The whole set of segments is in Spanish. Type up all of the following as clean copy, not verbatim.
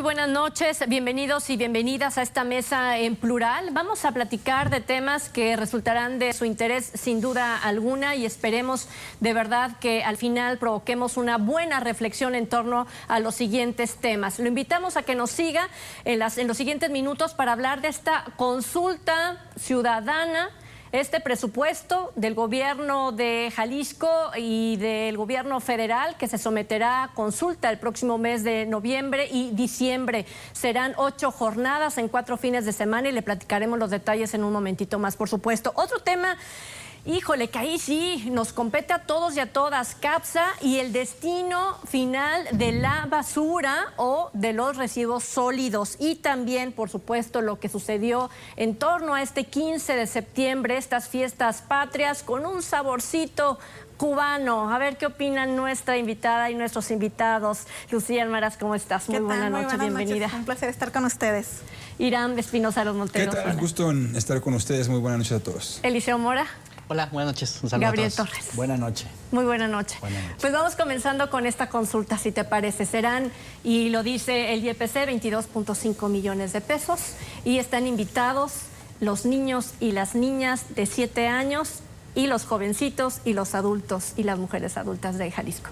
buenas noches, bienvenidos y bienvenidas a esta mesa en plural. Vamos a platicar de temas que resultarán de su interés sin duda alguna y esperemos de verdad que al final provoquemos una buena reflexión en torno a los siguientes temas. Lo invitamos a que nos siga en los siguientes minutos para hablar de esta consulta ciudadana, este presupuesto del gobierno de Jalisco y del gobierno federal que se someterá a consulta el próximo mes de noviembre y diciembre. Serán 8 jornadas en 4 fines de semana y le platicaremos los detalles en un momentito más, por supuesto. Otro tema, híjole, que ahí sí nos compete a todos y a todas, CAPSA y el destino final de la basura o de los residuos sólidos. Y también, por supuesto, lo que sucedió en torno a este 15 de septiembre, estas fiestas patrias con un saborcito cubano. A ver qué opinan nuestra invitada y nuestros invitados. Lucía Almaraz, ¿cómo estás? Muy buena noche, bienvenida. Un placer estar con ustedes. Irán Espinosa Los Monteros. ¿Qué tal? Un gusto en estar con ustedes. Muy buenas noches a todos. Eliseo Mora. Hola, buenas noches. Un saludo Gabriel a todos. Torres. Buenas noches. Muy buena noche. Buenas noches. Pues vamos comenzando con esta consulta, si te parece. Serán, y lo dice el IEPC, 22.5 millones de pesos. Y están invitados los niños y las niñas de 7 años y los jovencitos y los adultos y las mujeres adultas de Jalisco.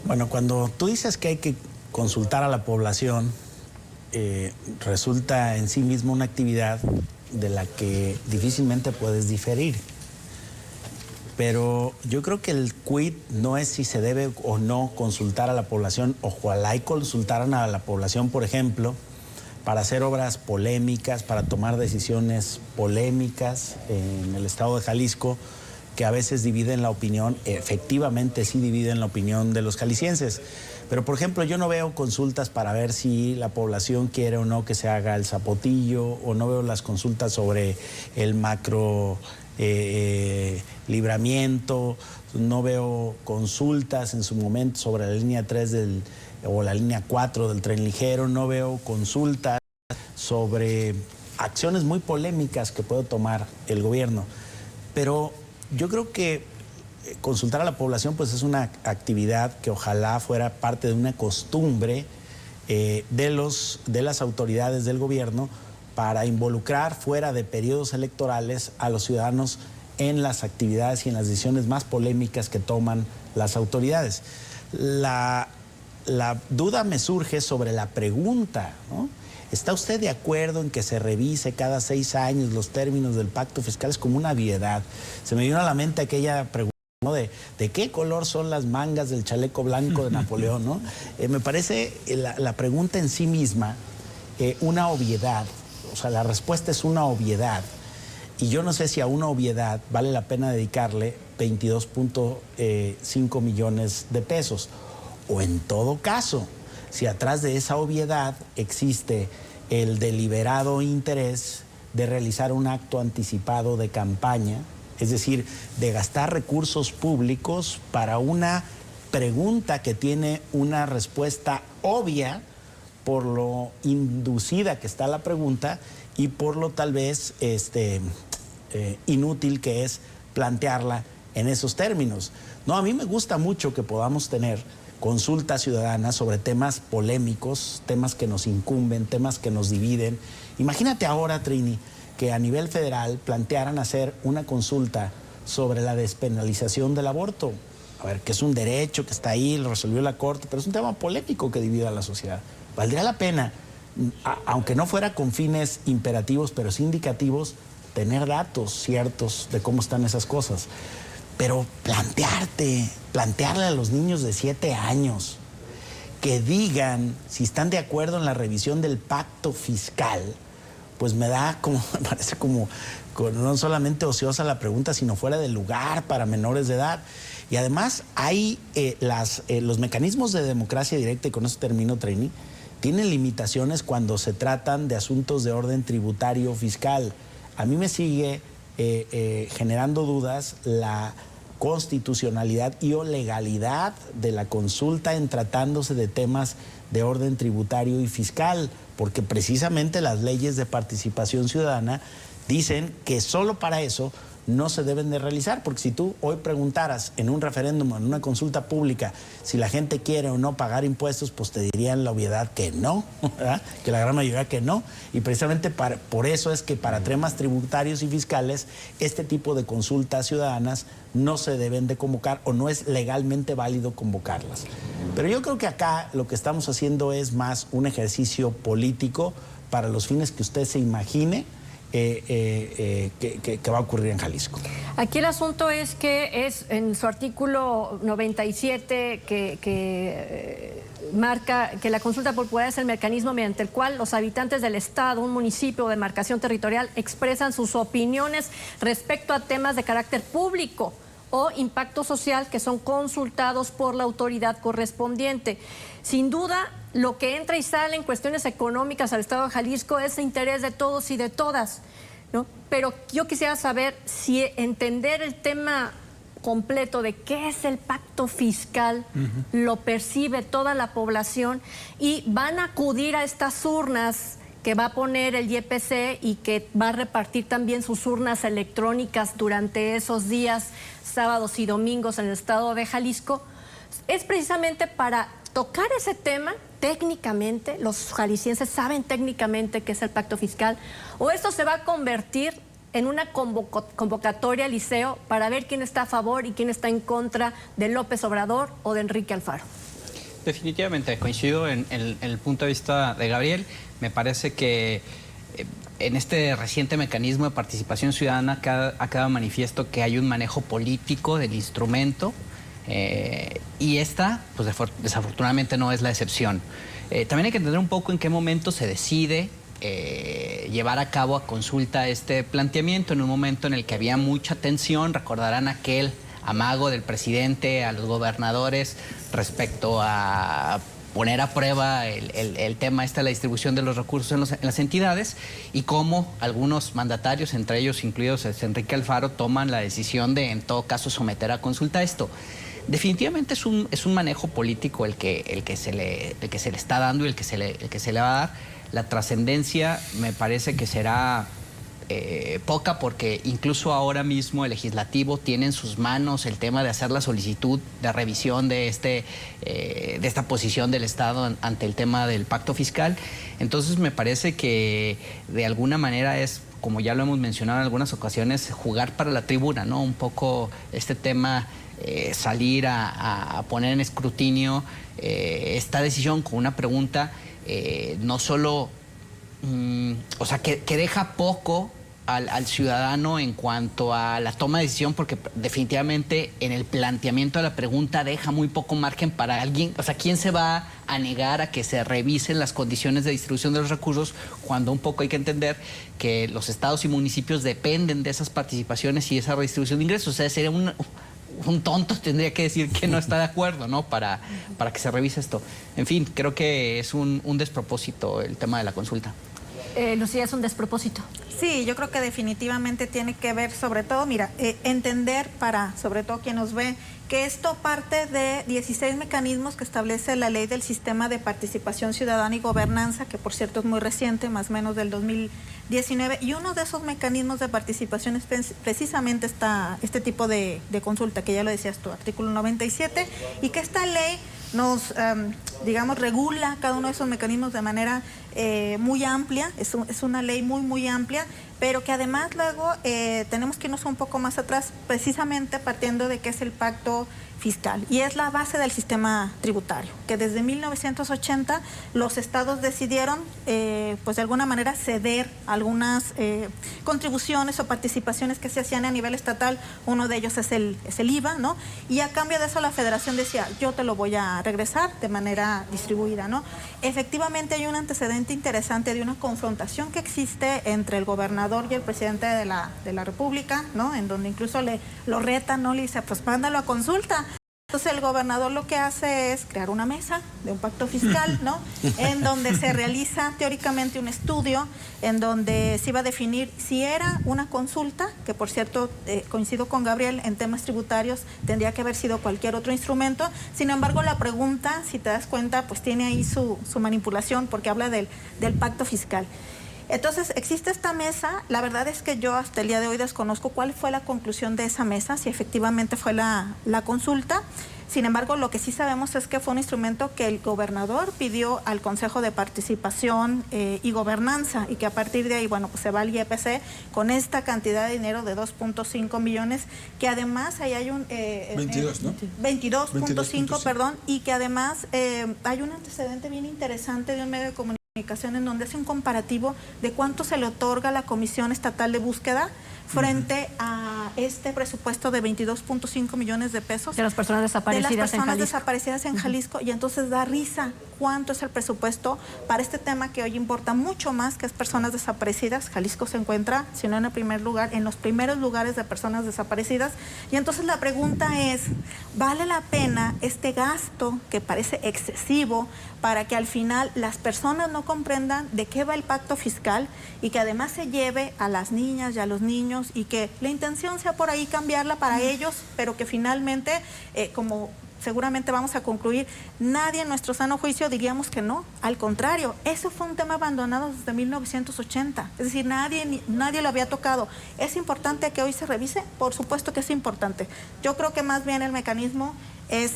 Bueno, cuando tú dices que hay que consultar a la población, resulta en sí mismo una actividad de la que difícilmente puedes diferir. Pero yo creo que el quid no es si se debe o no consultar a la población. Ojalá y consultaran a la población, por ejemplo, para hacer obras polémicas, para tomar decisiones polémicas en el estado de Jalisco, que a veces dividen la opinión, efectivamente sí dividen la opinión de los jaliscienses. Pero, por ejemplo, yo no veo consultas para ver si la población quiere o no que se haga el zapotillo, o no veo las consultas sobre el macro libramiento, no veo consultas en su momento sobre la línea 3 o la línea 4 del tren ligero, no veo consultas sobre acciones muy polémicas que puede tomar el gobierno. Pero yo creo que consultar a la población pues es una actividad que ojalá fuera parte de una costumbre de las autoridades del gobierno para involucrar fuera de periodos electorales a los ciudadanos en las actividades y en las decisiones más polémicas que toman las autoridades. La duda me surge sobre la pregunta, ¿no? ¿Está usted de acuerdo en que se revise cada 6 años los términos del pacto fiscal? Es como una obviedad. Se me vino a la mente aquella pregunta, ¿no? ¿De qué color son las mangas del chaleco blanco de Napoleón, ¿no? Me parece la pregunta en sí misma una obviedad. O sea, la respuesta es una obviedad. Y yo no sé si a una obviedad vale la pena dedicarle 22.5 millones de pesos. O en todo caso, si atrás de esa obviedad existe el deliberado interés de realizar un acto anticipado de campaña, es decir, de gastar recursos públicos para una pregunta que tiene una respuesta obvia por lo inducida que está la pregunta y por lo tal vez inútil que es plantearla en esos términos. No, a mí me gusta mucho que podamos tener consultas ciudadanas sobre temas polémicos, temas que nos incumben, temas que nos dividen. Imagínate ahora, Trini, que a nivel federal plantearan hacer una consulta sobre la despenalización del aborto. A ver, que es un derecho que está ahí, lo resolvió la Corte, pero es un tema polémico que divide a la sociedad. Valdría la pena, aunque no fuera con fines imperativos, pero sí indicativos, tener datos ciertos de cómo están esas cosas. Pero plantearle a los niños de 7 años que digan si están de acuerdo en la revisión del pacto fiscal, pues me parece como no solamente ociosa la pregunta, sino fuera de lugar para menores de edad. Y además hay los mecanismos de democracia directa, y con eso termino, Trini, tienen limitaciones cuando se tratan de asuntos de orden tributario fiscal. A mí me sigue generando dudas la constitucionalidad y o legalidad de la consulta en tratándose de temas de orden tributario y fiscal, porque precisamente las leyes de participación ciudadana dicen que solo para eso no se deben de realizar, porque si tú hoy preguntaras en un referéndum, en una consulta pública, si la gente quiere o no pagar impuestos, pues te dirían la obviedad que no, ¿verdad? Que la gran mayoría que no, y precisamente por eso es que para temas tributarios y fiscales, este tipo de consultas ciudadanas no se deben de convocar o no es legalmente válido convocarlas. Pero yo creo que acá lo que estamos haciendo es más un ejercicio político para los fines que usted se imagine que va a ocurrir en Jalisco. Aquí el asunto es que es en su artículo 97 que marca que la consulta popular es el mecanismo mediante el cual los habitantes del estado, un municipio o demarcación territorial expresan sus opiniones respecto a temas de carácter público o impacto social que son consultados por la autoridad correspondiente. Sin duda, lo que entra y sale en cuestiones económicas al estado de Jalisco es de interés de todos y de todas, ¿no? Pero yo quisiera saber si entender el tema completo de qué es el pacto fiscal lo percibe toda la población y van a acudir a estas urnas que va a poner el YPC y que va a repartir también sus urnas electrónicas durante esos días, sábados y domingos en el estado de Jalisco, es precisamente para tocar ese tema técnicamente. Los jaliscienses saben técnicamente qué es el pacto fiscal, o esto se va a convertir en una convocatoria al liceo para ver quién está a favor y quién está en contra de López Obrador o de Enrique Alfaro. Definitivamente, coincido en el punto de vista de Gabriel. Me parece que en este reciente mecanismo de participación ciudadana ha quedado manifiesto que hay un manejo político del instrumento y esta, pues desafortunadamente no es la excepción. También hay que entender un poco en qué momento se decide llevar a cabo a consulta este planteamiento, en un momento en el que había mucha tensión. Recordarán aquel amago del presidente a los gobernadores respecto a poner a prueba el tema de la distribución de los recursos en las entidades, y cómo algunos mandatarios, entre ellos incluidos Enrique Alfaro, toman la decisión de en todo caso someter a consulta esto. Definitivamente es un manejo político el que se le está dando y el que se le va a dar. La trascendencia me parece que será poca, porque incluso ahora mismo el legislativo tiene en sus manos el tema de hacer la solicitud de revisión de esta posición del Estado ante el tema del pacto fiscal. Entonces me parece que de alguna manera es, como ya lo hemos mencionado en algunas ocasiones, jugar para la tribuna, ¿no? Un poco este tema, salir a poner en escrutinio esta decisión con una pregunta no solo, o sea, que deja poco al ciudadano en cuanto a la toma de decisión, porque definitivamente en el planteamiento de la pregunta deja muy poco margen para alguien. O sea, ¿quién se va a negar a que se revisen las condiciones de distribución de los recursos, cuando un poco hay que entender que los estados y municipios dependen de esas participaciones y esa redistribución de ingresos? O sea, sería un tonto tendría que decir que no está de acuerdo, ¿no? Para que se revise esto. En fin, creo que es un despropósito el tema de la consulta. Lucía, es un despropósito. Sí, yo creo que definitivamente tiene que ver, sobre todo, mira, entender para, sobre todo quien nos ve, que esto parte de 16 mecanismos que establece la ley del sistema de participación ciudadana y gobernanza, que por cierto es muy reciente, más o menos del 2019, y uno de esos mecanismos de participación es precisamente este tipo de consulta, que ya lo decías tú, artículo 97, y que esta ley nos, digamos, regula cada uno de esos mecanismos de manera muy amplia. Es una ley muy amplia, pero que además luego tenemos que irnos un poco más atrás, precisamente partiendo de que es el pacto fiscal, y es la base del sistema tributario, que desde 1980 los estados decidieron, pues de alguna manera, ceder algunas contribuciones o participaciones que se hacían a nivel estatal. Uno de ellos es el IVA, ¿no? Y a cambio de eso la federación decía, yo te lo voy a regresar de manera distribuida, ¿no? Efectivamente hay un antecedente interesante de una confrontación que existe entre el gobernador y el presidente de la República, ¿no? En donde incluso lo retan, ¿no? Le dice, pues mándalo a consulta. Entonces el gobernador lo que hace es crear una mesa de un pacto fiscal, ¿no? En donde se realiza teóricamente un estudio, en donde se iba a definir si era una consulta, que por cierto coincido con Gabriel, en temas tributarios tendría que haber sido cualquier otro instrumento. Sin embargo, la pregunta, si te das cuenta, pues tiene ahí su manipulación, porque habla del pacto fiscal. Entonces, existe esta mesa. La verdad es que yo hasta el día de hoy desconozco cuál fue la conclusión de esa mesa, si efectivamente fue la consulta. Sin embargo, lo que sí sabemos es que fue un instrumento que el gobernador pidió al Consejo de Participación y Gobernanza, y que a partir de ahí, bueno, pues se va al IEPC con esta cantidad de dinero de 2.5 millones, que además ahí hay un... 22, ¿no? 22.5, perdón, y que además hay un antecedente bien interesante de un medio de comunicación en donde hace un comparativo de cuánto se le otorga a la Comisión Estatal de Búsqueda frente a este presupuesto de 22.5 millones de pesos. De las personas desaparecidas en Jalisco. Y entonces da risa cuánto es el presupuesto para este tema que hoy importa mucho más, que es personas desaparecidas. Jalisco se encuentra, si no en el primer lugar, en los primeros lugares de personas desaparecidas. Y entonces la pregunta es, ¿vale la pena este gasto que parece excesivo para que al final las personas no comprendan de qué va el pacto fiscal y que además se lleve a las niñas y a los niños, y que la intención sea por ahí cambiarla para ellos, pero que finalmente, como seguramente vamos a concluir, nadie en nuestro sano juicio diríamos que no? Al contrario, eso fue un tema abandonado desde 1980, es decir, nadie lo había tocado. ¿Es importante que hoy se revise? Por supuesto que es importante. Yo creo que más bien el mecanismo es...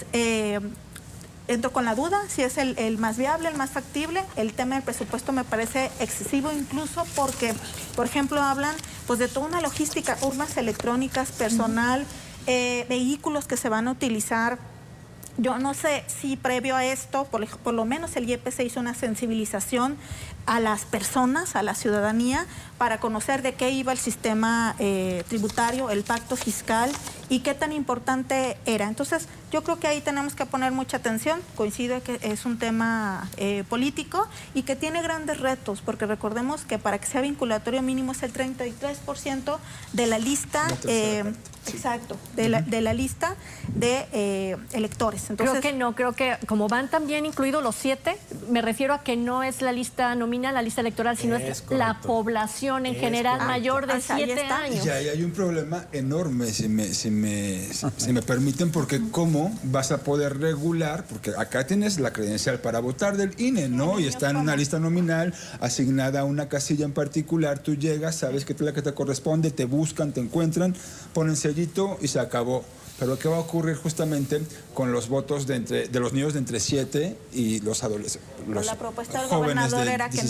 entro con la duda si es el más viable, el más factible. El tema del presupuesto me parece excesivo, incluso porque, por ejemplo, hablan pues de toda una logística, urnas electrónicas, personal, vehículos que se van a utilizar. Yo no sé si previo a esto, por lo menos el IEPC hizo una sensibilización a las personas, a la ciudadanía, para conocer de qué iba el sistema tributario, el pacto fiscal y qué tan importante era. Entonces, yo creo que ahí tenemos que poner mucha atención. Coincido que es un tema político y que tiene grandes retos, porque recordemos que para que sea vinculatorio mínimo es el 33% de la lista, exacto, de la lista de electores. Entonces, creo que como van también incluidos los 7, me refiero a que no es la lista nominal, la lista electoral, sino es la población en general mayor de 7 años. Y ahí hay un problema enorme, si me permiten, porque ¿cómo vas a poder regular? Porque acá tienes la credencial para votar del INE, ¿no? Y está en una lista nominal asignada a una casilla en particular. Tú llegas, sabes que es la que te corresponde, te buscan, te encuentran, ponen sellito y se acabó. Pero ¿qué va a ocurrir justamente con los votos de los niños de entre 7 y los adolescentes? La propuesta del gobernador era que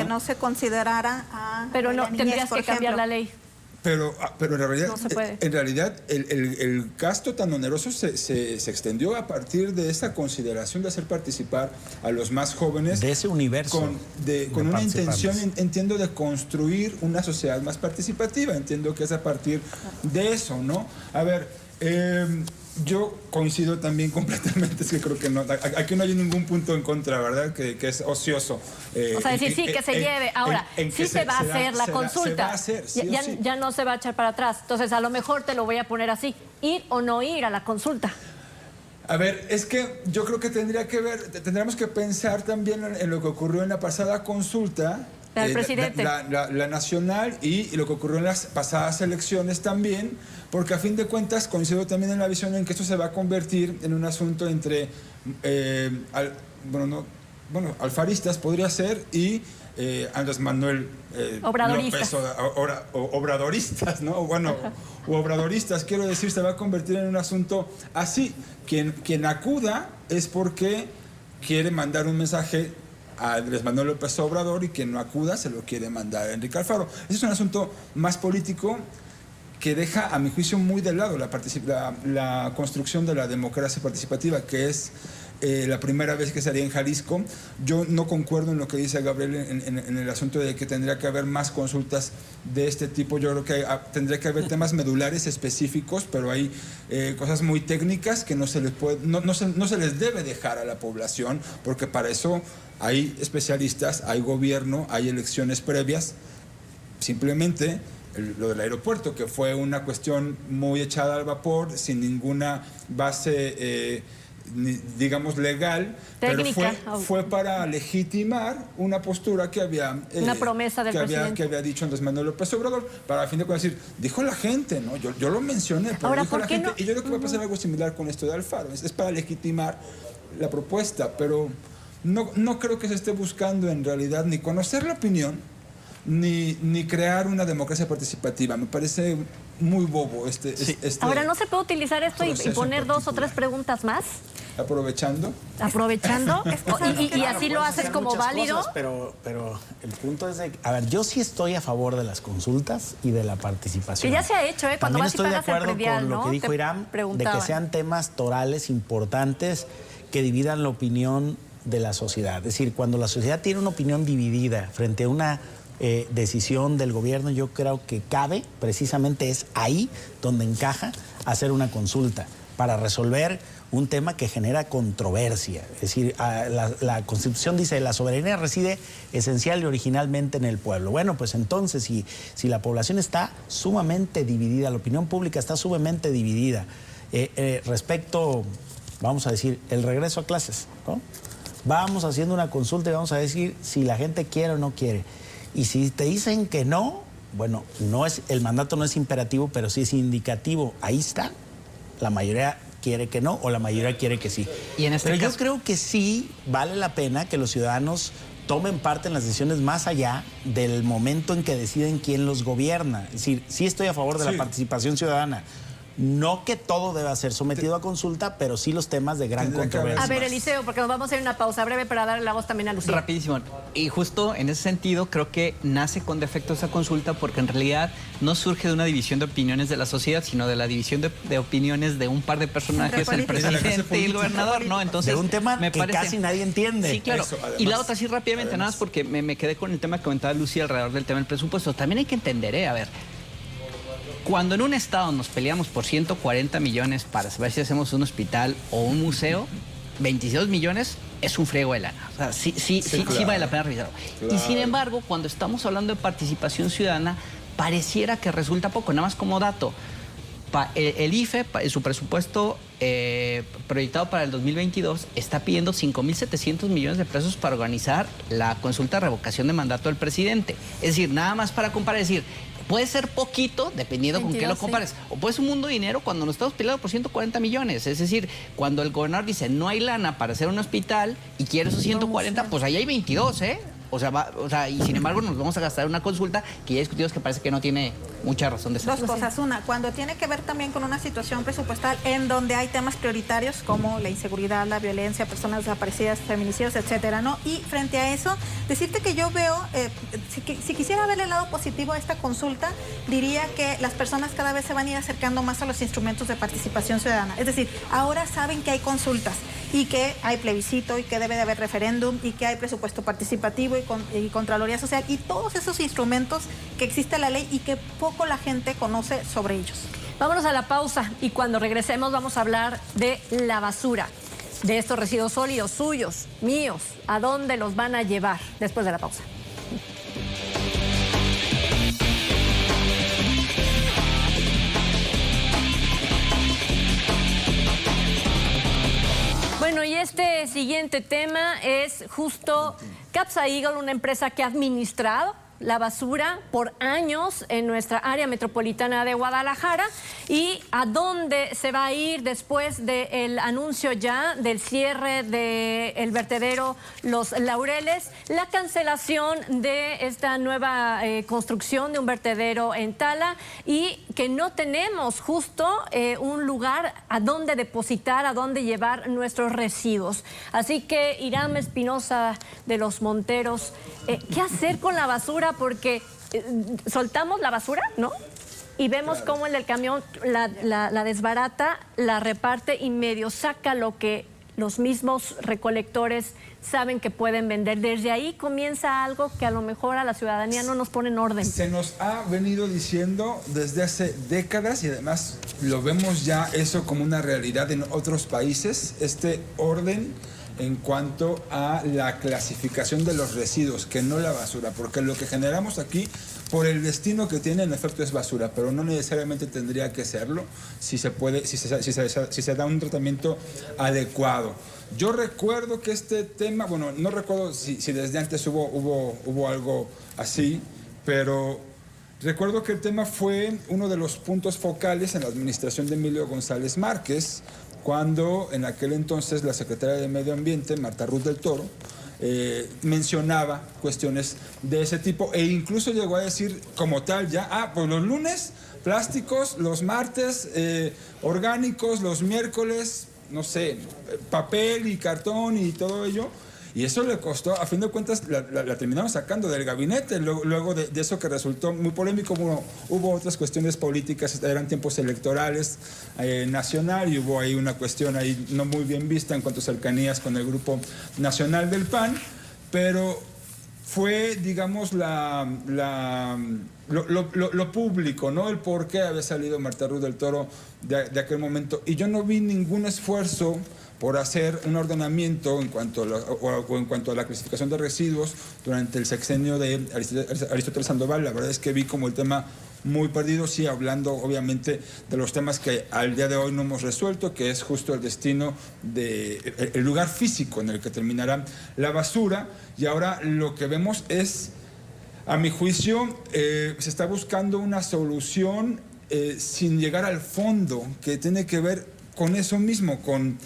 no se considerara a pero no, la niñez, tendrías que cambiar la ley. Pero en realidad, no se puede. En realidad el gasto tan oneroso se extendió a partir de esa consideración de hacer participar a los más jóvenes. De ese universo. Con una intención, entiendo, de construir una sociedad más participativa. Entiendo que es a partir de eso, ¿no? A ver, yo coincido también completamente, es que creo que no, aquí no hay ningún punto en contra, ¿verdad? Que es ocioso. O sea, decir, sí, que se lleve. Ahora, sí se va a hacer la consulta. Se va a hacer, sí o sí. Ya no se va a echar para atrás. Entonces, a lo mejor te lo voy a poner así, ir o no ir a la consulta. A ver, es que yo creo que tendríamos que pensar también en lo que ocurrió en la pasada consulta. El presidente. La nacional y lo que ocurrió en las pasadas elecciones también, porque a fin de cuentas coincido también en la visión en que esto se va a convertir en un asunto entre, alfaristas podría ser, y Andrés Manuel obradoristas. López, obradoristas, ¿no? Bueno, obradoristas, quiero decir, se va a convertir en un asunto así. Quien acuda es porque quiere mandar un mensaje a Andrés Manuel López Obrador, y quien no acuda se lo quiere mandar a Enrique Alfaro. Ese es un asunto más político que deja, a mi juicio, muy de lado la construcción de la democracia participativa, que es la primera vez que se haría en Jalisco. Yo no concuerdo en lo que dice Gabriel en el asunto de que tendría que haber más consultas de este tipo. Yo creo que tendría que haber temas medulares específicos, pero hay cosas muy técnicas que no se les debe dejar a la población, porque para eso hay especialistas, hay gobierno, hay elecciones previas. Simplemente lo del aeropuerto, que fue una cuestión muy echada al vapor, sin ninguna base digamos legal, técnica, pero fue para legitimar una postura que había una promesa del presidente que había dicho Andrés Manuel López Obrador, para a fin de cuentas decir, dijo la gente, ¿no? Yo lo mencioné, pero ahora, dijo la gente, no? Y yo creo que va a pasar algo similar con esto de Alfaro. Es para legitimar la propuesta, pero no creo que se esté buscando en realidad ni conocer la opinión ni crear una democracia participativa. Me parece muy bobo Ahora, ¿no se puede utilizar esto y poner 2 o 3 preguntas más? Aprovechando. y así lo haces como válido. Cosas, pero el punto es de, a ver, yo sí estoy a favor de las consultas y de la participación. Que ya se ha hecho, cuando También vas y estoy de pagas el acuerdo predial, con lo que dijo Irán, de que sean temas torales importantes que dividan la opinión de la sociedad. Es decir, cuando la sociedad tiene una opinión dividida frente a una decisión del gobierno, yo creo que cabe, precisamente es ahí donde encaja hacer una consulta para resolver un tema que genera controversia. Es decir, la Constitución dice la soberanía reside esencial y originalmente en el pueblo. Bueno, pues entonces si la población está sumamente dividida, la opinión pública está sumamente dividida respecto, vamos a decir, el regreso a clases, ¿no? Vamos haciendo una consulta y vamos a decir si la gente quiere o no quiere. Y si te dicen que no, bueno, el mandato no es imperativo, pero sí es indicativo. Ahí está. La mayoría quiere que no o la mayoría quiere que sí. Y en este pero caso, yo creo que sí vale la pena que los ciudadanos tomen parte en las decisiones más allá del momento en que deciden quién los gobierna. Es decir, sí estoy a favor de la participación ciudadana. No que todo deba ser sometido a consulta, pero sí los temas de gran controversia. A ver, Eliseo, porque nos vamos a ir a una pausa breve para darle la voz también a Lucía. Rapidísimo. Y justo en ese sentido creo que nace con defecto esa consulta porque en realidad no surge de una división de opiniones de la sociedad, sino de la división de opiniones de un par de personajes, el presidente y el gobernador, ¿no? Entonces, de un tema me que parece, casi nadie entiende. Sí, claro. Eso, además, y la otra, sí, rápidamente, nada más porque me quedé con el tema que comentaba Lucía alrededor del tema del presupuesto. También hay que entender, a ver, cuando en un estado nos peleamos por 140 millones para saber si hacemos un hospital o un museo, 22 millones es un friego de lana. O sea, sí vale la pena revisarlo. Claro. Y sin embargo, cuando estamos hablando de participación ciudadana, pareciera que resulta poco. Nada más como dato, el IFE, su presupuesto proyectado para el 2022, está pidiendo 5.700 millones de pesos para organizar la consulta de revocación de mandato del presidente. Es decir, nada más para comparar, es decir, puede ser poquito, dependiendo con qué lo compares. O puede ser un mundo de dinero cuando nos estamos peleando por 140 millones. Es decir, cuando el gobernador dice no hay lana para hacer un hospital y quiere esos 140, pues ahí hay 22, ¿eh? O sea, y sin embargo nos vamos a gastar una consulta que ya discutimos que parece que no tiene mucha razón de ser. 2 cosas. Una, cuando tiene que ver también con una situación presupuestal en donde hay temas prioritarios como la inseguridad, la violencia, personas desaparecidas, feminicidios, etcétera, ¿no? Y frente a eso, decirte que yo veo, si quisiera ver el lado positivo de esta consulta, diría que las personas cada vez se van a ir acercando más a los instrumentos de participación ciudadana. Es decir, ahora saben que hay consultas y que hay plebiscito y que debe de haber referéndum y que hay presupuesto participativo y Contraloría Social y todos esos instrumentos que existe la ley y que poco la gente conoce sobre ellos. Vámonos a la pausa y cuando regresemos vamos a hablar de la basura, de estos residuos sólidos suyos, míos, ¿a dónde los van a llevar? Después de la pausa. Bueno, y este siguiente tema es justo Capsa Eagle, una empresa que ha administrado la basura por años en nuestra área metropolitana de Guadalajara y a dónde se va a ir después del anuncio ya del cierre del vertedero Los Laureles, la cancelación de esta nueva construcción de un vertedero en Tala y que no tenemos justo un lugar a dónde depositar, a dónde llevar nuestros residuos. Así que Irán Espinosa de los Monteros, ¿qué hacer con la basura? Porque soltamos la basura, ¿no? Y vemos cómo el del camión la desbarata, la reparte y medio saca lo que los mismos recolectores saben que pueden vender. Desde ahí comienza algo que a lo mejor a la ciudadanía no nos pone en orden. Se nos ha venido diciendo desde hace décadas y además lo vemos ya eso como una realidad en otros países, este orden en cuanto a la clasificación de los residuos, que no la basura, porque lo que generamos aquí, por el destino que tiene, en efecto es basura, pero no necesariamente tendría que serlo si se puede, si se da un tratamiento adecuado. Yo recuerdo que este tema, bueno, no recuerdo si desde antes hubo algo así, pero recuerdo que el tema fue uno de los puntos focales en la administración de Emilio González Márquez, cuando en aquel entonces la secretaria de Medio Ambiente, Marta Ruth del Toro, mencionaba cuestiones de ese tipo e incluso llegó a decir como tal ya, pues los lunes plásticos, los martes orgánicos, los miércoles, no sé, papel y cartón y todo ello. Y eso le costó, a fin de cuentas, la terminaron sacando del gabinete, luego de eso que resultó muy polémico. Hubo otras cuestiones políticas, eran tiempos electorales nacional, y hubo ahí una cuestión ahí no muy bien vista en cuanto a cercanías con el Grupo Nacional del PAN, pero fue, digamos, lo público, ¿no? El por qué había salido Marta Ruiz del Toro de aquel momento. Y yo no vi ningún esfuerzo por hacer un ordenamiento en cuanto a la clasificación de residuos durante el sexenio de Aristóteles Sandoval. La verdad es que vi como el tema muy perdido, sí, hablando obviamente de los temas que al día de hoy no hemos resuelto, que es justo el destino el lugar físico en el que terminará la basura. Y ahora lo que vemos es, a mi juicio, se está buscando una solución sin llegar al fondo, que tiene que ver con eso mismo, con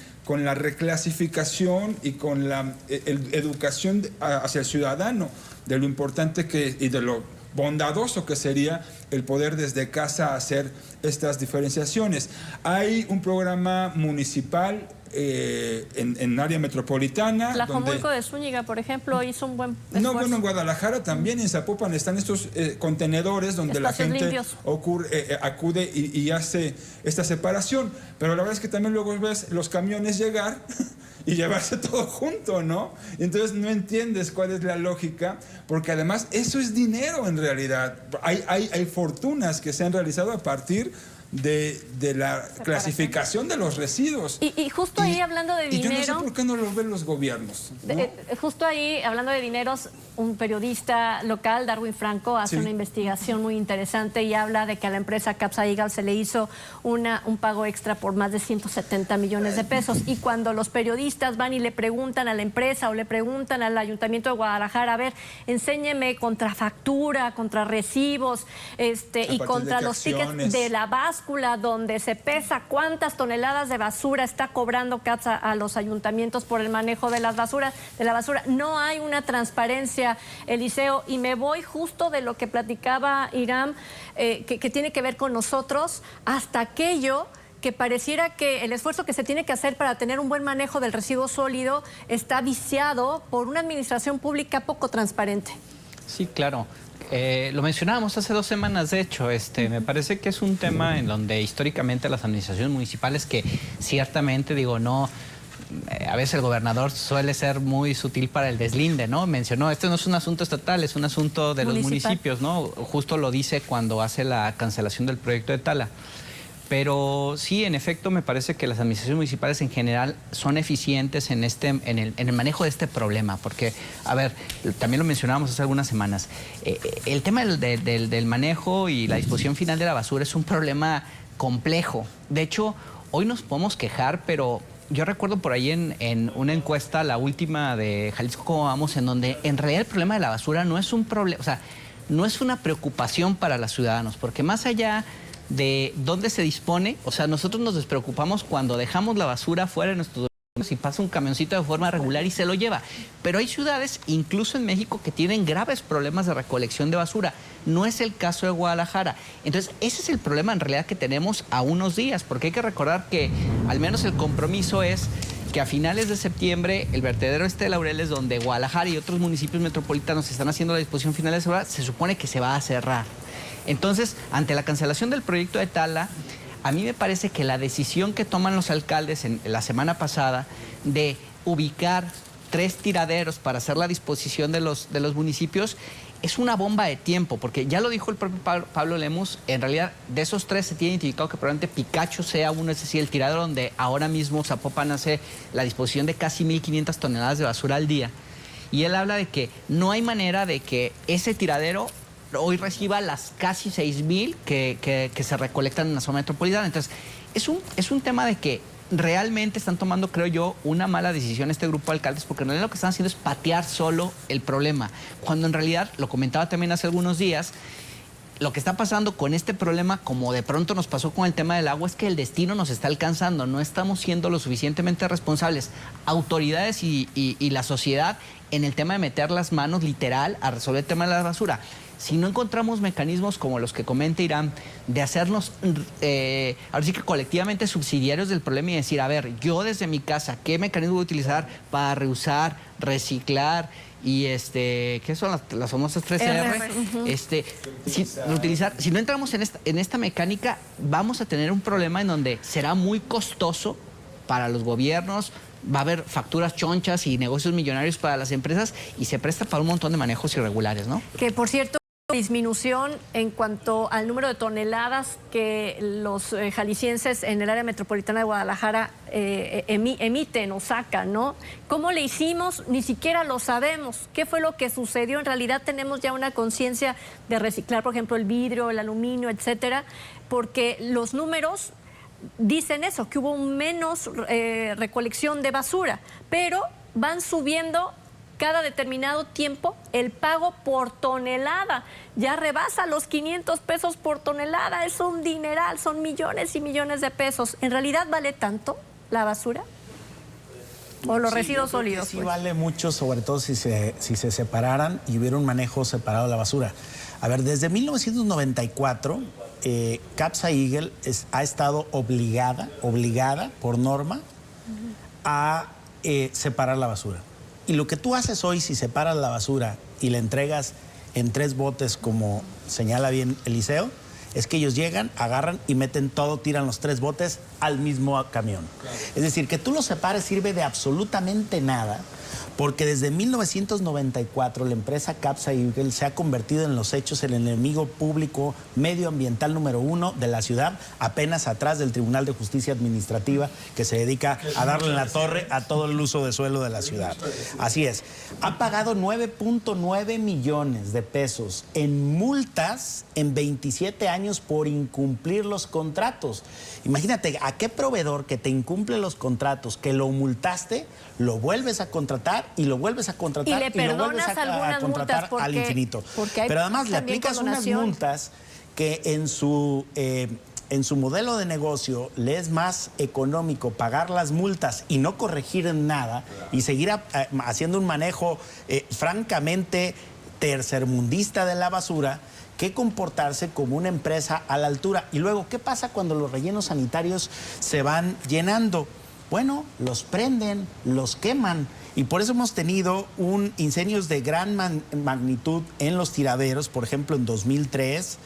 la reclasificación y con la educación hacia el ciudadano, de lo importante y de lo bondadoso que sería el poder desde casa hacer estas diferenciaciones. Hay un programa municipal en área metropolitana. Tlajomulco de Zúñiga, por ejemplo, hizo un buen esfuerzo. No, bueno, en Guadalajara también, en Zapopan, están estos contenedores donde espacios la gente limpios. acude y hace esta separación. Pero la verdad es que también luego ves los camiones llegar y llevarse todo junto, ¿no? Entonces no entiendes cuál es la lógica, porque además eso es dinero en realidad. Hay fortunas que se han realizado a partir de la clasificación de los residuos. Y justo ahí, hablando de dinero... Y yo no sé por qué no lo ven los gobiernos, ¿no? Justo ahí, hablando de dineros, un periodista local, Darwin Franco, hace una investigación muy interesante y habla de que a la empresa Capsa Eagle se le hizo un pago extra por más de 170 millones de pesos. Y cuando los periodistas van y le preguntan a la empresa o le preguntan al Ayuntamiento de Guadalajara, a ver, enséñeme contrafactura, contra recibos, y contra los tickets de la báscula donde se pesa cuántas toneladas de basura está cobrando Capsa a los ayuntamientos por el manejo de la basura. No hay una transparencia, Eliseo, y me voy justo de lo que platicaba Hiram, que tiene que ver con nosotros, hasta aquello que pareciera que el esfuerzo que se tiene que hacer para tener un buen manejo del residuo sólido está viciado por una administración pública poco transparente. Sí, claro. Lo mencionábamos hace 2 semanas, de hecho, me parece que es un tema en donde históricamente las administraciones municipales, que ciertamente, a veces el gobernador suele ser muy sutil para el deslinde, ¿no? Mencionó, este no es un asunto estatal, es un asunto de los municipios, ¿no? Justo lo dice cuando hace la cancelación del proyecto de Tala. Pero sí, en efecto, me parece que las administraciones municipales en general son eficientes en el manejo de este problema. Porque, a ver, también lo mencionábamos hace algunas semanas, el tema del manejo y la disposición final de la basura es un problema complejo. De hecho, hoy nos podemos quejar, pero yo recuerdo por ahí en una encuesta, la última de Jalisco Cómo Vamos, en donde en realidad el problema de la basura no es un problema, o sea, no es una preocupación para los ciudadanos, porque más allá de dónde se dispone, o sea, nosotros nos despreocupamos cuando dejamos la basura fuera de nuestros domicilios y pasa un camioncito de forma regular y se lo lleva. Pero hay ciudades, incluso en México, que tienen graves problemas de recolección de basura. No es el caso de Guadalajara. Entonces, ese es el problema en realidad que tenemos a unos días, porque hay que recordar que al menos el compromiso es que a finales de septiembre el vertedero de Laureles, donde Guadalajara y otros municipios metropolitanos están haciendo la disposición final de seguridad, se supone que se va a cerrar. Entonces, ante la cancelación del proyecto de Tala, a mí me parece que la decisión que toman los alcaldes la semana pasada de ubicar 3 tiraderos para hacer la disposición de los municipios es una bomba de tiempo, porque ya lo dijo el propio Pablo Lemus, en realidad de esos 3 se tiene identificado que probablemente Picacho sea uno, es decir, el tiradero donde ahora mismo Zapopan hace la disposición de casi 1.500 toneladas de basura al día. Y él habla de que no hay manera de que ese tiradero hoy reciba las casi 6.000 que se recolectan en la zona metropolitana. Entonces, es un tema de que realmente están tomando, creo yo, una mala decisión este grupo de alcaldes, porque en realidad lo que están haciendo es patear solo el problema, cuando en realidad, lo comentaba también hace algunos días, lo que está pasando con este problema, como de pronto nos pasó con el tema del agua, es que el destino nos está alcanzando. No estamos siendo lo suficientemente responsables, autoridades y la sociedad, en el tema de meter las manos literal a resolver el tema de la basura. Si no encontramos mecanismos como los que comenta Irán, de hacernos, ahora sí que colectivamente subsidiarios del problema y decir, a ver, yo desde mi casa, ¿qué mecanismo voy a utilizar para reusar, reciclar y qué son las famosas 3R? Si no entramos en esta mecánica, vamos a tener un problema en donde será muy costoso para los gobiernos, va a haber facturas chonchas y negocios millonarios para las empresas y se presta para un montón de manejos irregulares, ¿no? Que, por cierto, disminución en cuanto al número de toneladas que los jaliscienses en el área metropolitana de Guadalajara emiten o sacan, ¿no? ¿Cómo le hicimos? Ni siquiera lo sabemos. ¿Qué fue lo que sucedió? En realidad tenemos ya una conciencia de reciclar, por ejemplo, el vidrio, el aluminio, etcétera, porque los números dicen eso, que hubo menos recolección de basura, pero van subiendo cada determinado tiempo el pago por tonelada. Ya rebasa los 500 pesos por tonelada. Es un dineral, son millones y millones de pesos. ¿En realidad vale tanto la basura? ¿O los residuos sólidos? Sí, vale mucho, sobre todo si se separaran y hubiera un manejo separado de la basura. A ver, desde 1994, Capsa Eagle ha estado obligada por norma a separar la basura. Y lo que tú haces hoy, si separas la basura y la entregas en 3 botes, como señala bien Eliseo, es que ellos llegan, agarran y meten todo, tiran los 3 botes al mismo camión. Claro. Es decir, que tú los separes sirve de absolutamente nada, porque desde 1994 la empresa Capsa Eagle se ha convertido en los hechos el enemigo público medioambiental número 1 de la ciudad, apenas atrás del Tribunal de Justicia Administrativa, que se dedica a darle en la torre a todo el uso de suelo de la ciudad. Así es. Ha pagado 9.9 millones de pesos en multas en 27 años por incumplir los contratos. Imagínate, ¿a qué proveedor que te incumple los contratos, que lo multaste, lo vuelves a contratar y lo vuelves a contratar y le perdonas a contratar porque, al infinito? Pero además le aplicas unas multas que en su modelo de negocio le es más económico pagar las multas y no corregir nada y seguir haciendo un manejo francamente tercermundista de la basura, que comportarse como una empresa a la altura. Y luego, ¿qué pasa cuando los rellenos sanitarios se van llenando? Bueno, los prenden, los queman. Y por eso hemos tenido incendios de gran magnitud en los tiraderos, por ejemplo, en 2003,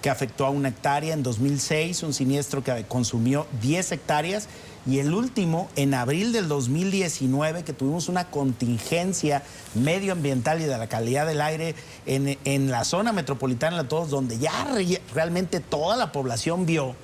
que afectó a 1 hectárea, en 2006, un siniestro que consumió 10 hectáreas, y el último, en abril del 2019, que tuvimos una contingencia medioambiental y de la calidad del aire en la zona metropolitana de todos, donde ya realmente toda la población vio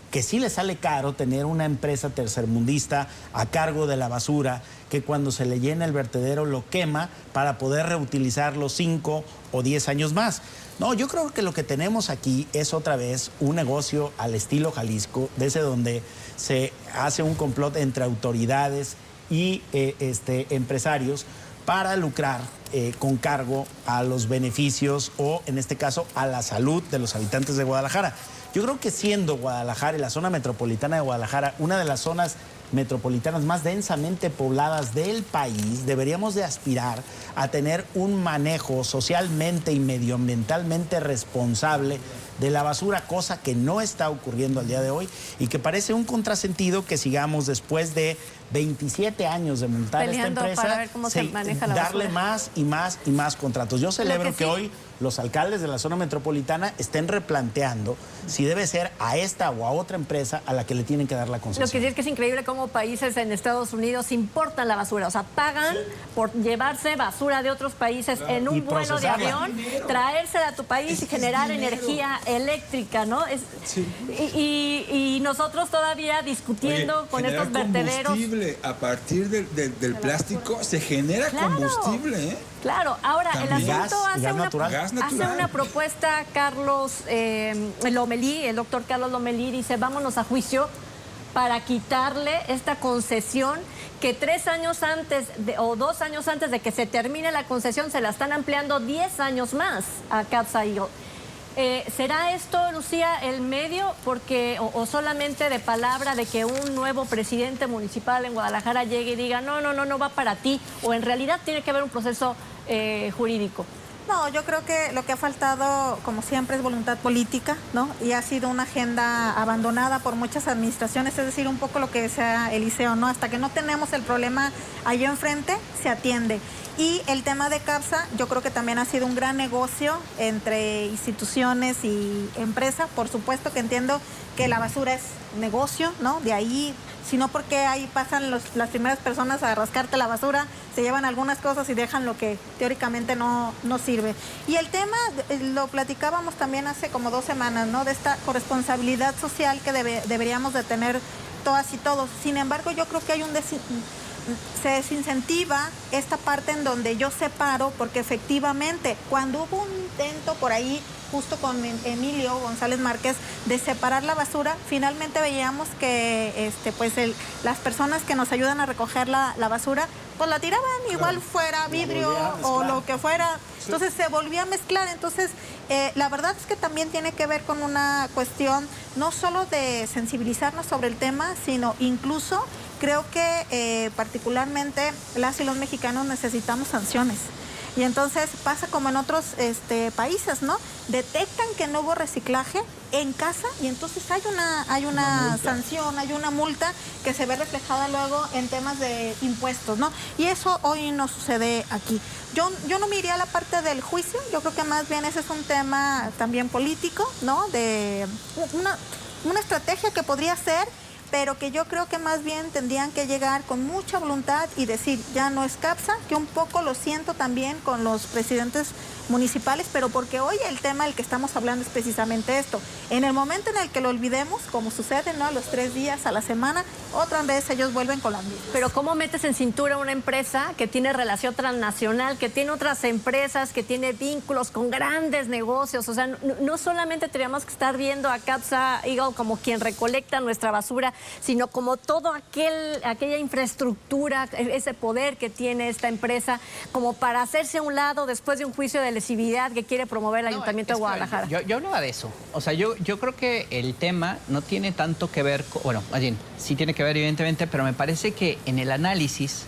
que sí le sale caro tener una empresa tercermundista a cargo de la basura, que cuando se le llena el vertedero lo quema para poder reutilizarlo 5 o 10 años más. No, yo creo que lo que tenemos aquí es otra vez un negocio al estilo Jalisco, desde donde se hace un complot entre autoridades y empresarios para lucrar con cargo a los beneficios o, en este caso, a la salud de los habitantes de Guadalajara. Yo creo que siendo Guadalajara y la zona metropolitana de Guadalajara una de las zonas metropolitanas más densamente pobladas del país, deberíamos de aspirar a tener un manejo socialmente y medioambientalmente responsable de la basura, cosa que no está ocurriendo al día de hoy y que parece un contrasentido que sigamos después de 27 años de multar a esta empresa, para ver cómo se maneja la darle basura. Más y más y más contratos. Yo celebro que hoy los alcaldes de la zona metropolitana estén replanteando si debe ser a esta o a otra empresa a la que le tienen que dar la concesión. Lo que sí es que es increíble cómo países en Estados Unidos importan la basura, o sea, pagan por llevarse basura de otros países en un vuelo de avión, traérsela a tu país y generar energía eléctrica, ¿no? Y nosotros todavía discutiendo con estos vertederos. Combustible a partir del plástico se genera combustible, ¿eh? Claro, ahora también. El asunto Gas natural. hace una propuesta Carlos Lomelí, el doctor Carlos Lomelí dice, vámonos a juicio para quitarle esta concesión que 3 años antes o 2 años antes de que se termine la concesión se la están ampliando 10 años más a Capsa Eagle. ¿Será esto, Lucía, el medio? Porque, o solamente de palabra de que un nuevo presidente municipal en Guadalajara llegue y diga, no va para ti, o en realidad tiene que haber un proceso jurídico? No, yo creo que lo que ha faltado, como siempre, es voluntad política, ¿no? Y ha sido una agenda abandonada por muchas administraciones, es decir, un poco lo que decía Eliseo, ¿no? Hasta que no tenemos el problema allá enfrente, se atiende. Y el tema de CAPSA, yo creo que también ha sido un gran negocio entre instituciones y empresa. Por supuesto que entiendo que la basura es negocio, ¿no? De ahí, sino porque ahí pasan las primeras personas a rascarte la basura, se llevan algunas cosas y dejan lo que teóricamente no sirve. Y el tema, lo platicábamos también hace como 2 semanas, ¿no? De esta corresponsabilidad social que deberíamos de tener todas y todos. Sin embargo, yo creo que hay se desincentiva esta parte en donde yo separo, porque efectivamente cuando hubo un intento por ahí justo con Emilio González Márquez de separar la basura, finalmente veíamos que las personas que nos ayudan a recoger la basura pues la tiraban, igual fuera vidrio o lo que fuera, entonces se volvía a mezclar. Entonces la verdad es que también tiene que ver con una cuestión no solo de sensibilizarnos sobre el tema, sino incluso creo que particularmente las y los mexicanos necesitamos sanciones. Y entonces pasa como en otros países, ¿no? Detectan que no hubo reciclaje en casa y entonces hay una sanción, hay una multa que se ve reflejada luego en temas de impuestos, ¿no? Y eso hoy no sucede aquí. Yo no me iría a la parte del juicio, yo creo que más bien ese es un tema también político, ¿no? De una estrategia que podría ser, pero que yo creo que más bien tendrían que llegar con mucha voluntad y decir, ya no es CAPSA, que un poco lo siento también con los presidentes municipales, pero porque hoy el tema del que estamos hablando es precisamente esto. En el momento en el que lo olvidemos, como sucede, ¿no? A los 3 días a la semana, otra vez ellos vuelven con la misma. Pero ¿cómo metes en cintura una empresa que tiene relación transnacional, que tiene otras empresas, que tiene vínculos con grandes negocios? O sea, no solamente tenemos que estar viendo a CAPSA Eagle como quien recolecta nuestra basura, sino como todo aquella infraestructura, ese poder que tiene esta empresa, como para hacerse a un lado después de un juicio de lesividad que quiere promover el Ayuntamiento de Guadalajara. Yo hablaba de eso. O sea, yo creo que el tema no tiene tanto que ver con, bueno, más bien, sí tiene que ver evidentemente, pero me parece que en el análisis,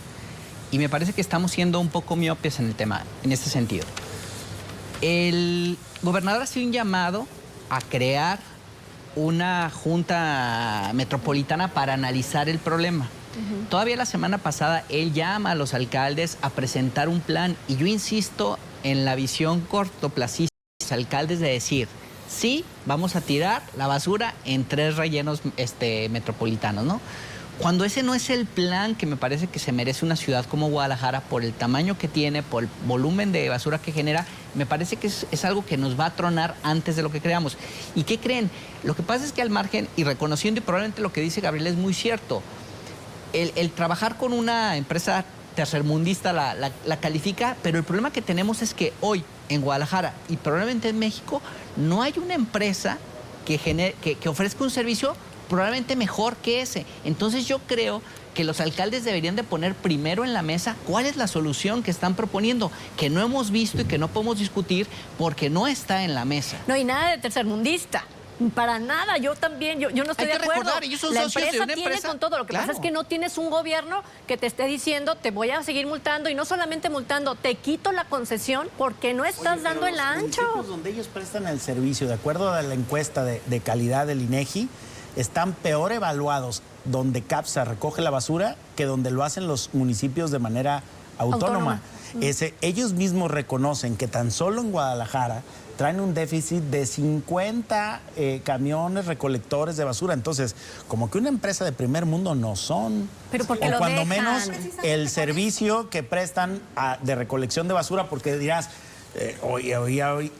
y me parece que estamos siendo un poco miopes en el tema, en este sentido. El gobernador ha sido un llamado a crear una junta metropolitana para analizar el problema. Todavía la semana pasada él llama a los alcaldes a presentar un plan, y yo insisto en la visión cortoplacista de los alcaldes de decir, sí, vamos a tirar la basura en 3 rellenos metropolitanos, ¿no? Cuando ese no es el plan que me parece que se merece una ciudad como Guadalajara, por el tamaño que tiene, por el volumen de basura que genera, me parece que es algo que nos va a tronar antes de lo que creamos. ¿Y qué creen? Lo que pasa es que al margen, y reconociendo, y probablemente lo que dice Gabriel es muy cierto, el trabajar con una empresa tercermundista la califica, pero el problema que tenemos es que hoy en Guadalajara y probablemente en México no hay una empresa que ofrezca un servicio probablemente mejor que ese. Entonces yo creo que los alcaldes deberían de poner primero en la mesa cuál es la solución que están proponiendo, que no hemos visto y que no podemos discutir porque no está en la mesa. No hay nada de tercermundista. Para nada, yo también, yo no estoy de acuerdo. Recordar, ellos son la socios empresa de una tiene empresa. Con todo. Lo que pasa es que no tienes un gobierno que te esté diciendo, te voy a seguir multando, y no solamente multando, te quito la concesión porque no estás dando el ancho. Los donde ellos prestan el servicio, de acuerdo a la encuesta de calidad del INEGI, están peor evaluados donde CAPSA recoge la basura que donde lo hacen los municipios de manera autónoma. Ellos mismos reconocen que tan solo en Guadalajara traen un déficit de 50 camiones recolectores de basura. Entonces, como que una empresa de primer mundo no son. Pero porque o cuando dejan. menos el servicio que prestan de recolección de basura, porque dirás, oí